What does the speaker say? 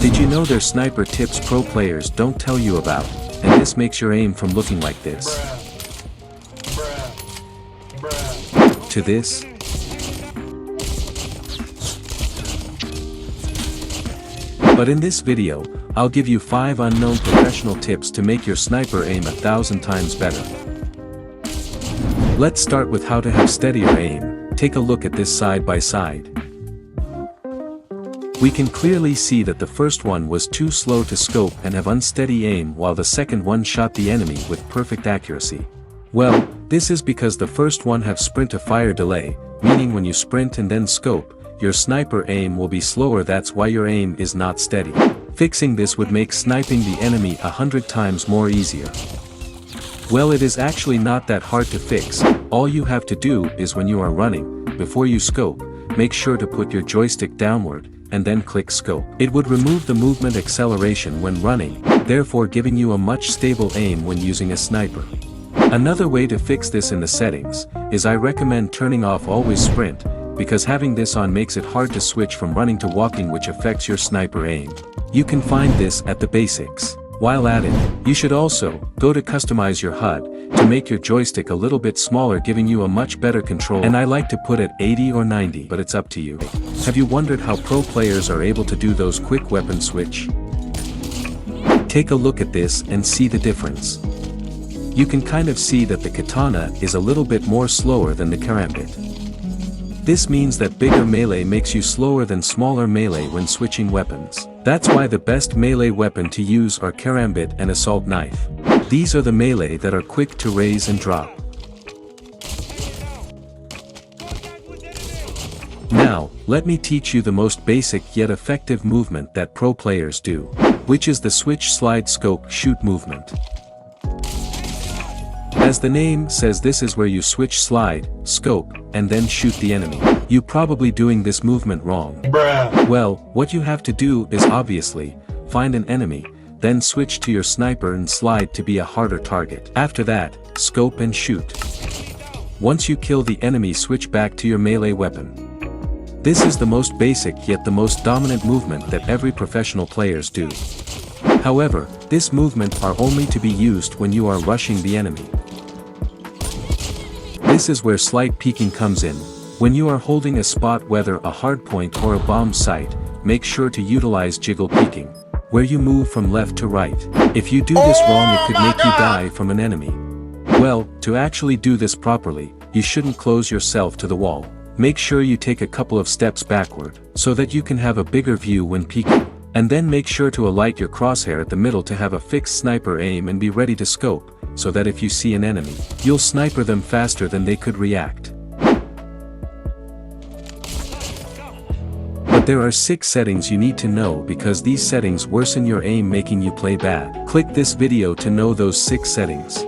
Did you know there's sniper tips pro players don't tell you about, and this makes your aim from looking like this to this? But in this video, I'll give you 5 unknown professional tips to make your sniper aim 1,000 times better. Let's start with how to have steadier aim. Take a look at this side by side. We can clearly see that the first one was too slow to scope and have unsteady aim, while the second one shot the enemy with perfect accuracy. Well, this is because the first one have sprint to fire delay, meaning when you sprint and then scope, your sniper aim will be slower. That's why your aim is not steady. Fixing this would make sniping the enemy 100 times more easier. Well, it is actually not that hard to fix. All you have to do is when you are running, before you scope, make sure to put your joystick downward, and then click scope. It would remove the movement acceleration when running, therefore giving you a much stable aim when using a sniper. Another way to fix this in the settings, is I recommend turning off always sprint, because having this on makes it hard to switch from running to walking, which affects your sniper aim. You can find this at the basics. While at it, you should also go to customize your HUD to make your joystick a little bit smaller, giving you a much better control, and I like to put at 80 or 90, but it's up to you. Have you wondered how pro players are able to do those quick weapon switch? Take a look at this and see the difference. You can kind of see that the katana is a little bit more slower than the karambit. This means that bigger melee makes you slower than smaller melee when switching weapons. That's why the best melee weapon to use are karambit and assault knife. These are the melee that are quick to raise and drop. Now, let me teach you the most basic yet effective movement that pro players do, which is the switch slide scope shoot movement. As the name says, this is where you switch slide, scope, and then shoot the enemy. You probably doing this movement wrong. Bruh. Well, what you have to do is obviously, find an enemy, then switch to your sniper and slide to be a harder target. After that, scope and shoot. Once you kill the enemy, switch back to your melee weapon. This is the most basic yet the most dominant movement that every professional players do. However, this movement are only to be used when you are rushing the enemy. This is where slight peeking comes in. When you are holding a spot, whether a hardpoint or a bomb site, make sure to utilize jiggle peeking, where you move from left to right. If you do this wrong, it could make you die from an enemy. Well, to actually do this properly, you shouldn't close yourself to the wall. Make sure you take a couple of steps backward, so that you can have a bigger view when peeking. And then make sure to alight your crosshair at the middle to have a fixed sniper aim and be ready to scope, so that if you see an enemy, you'll sniper them faster than they could react. But there are 6 settings you need to know, because these settings worsen your aim, making you play bad. Click this video to know those 6 settings.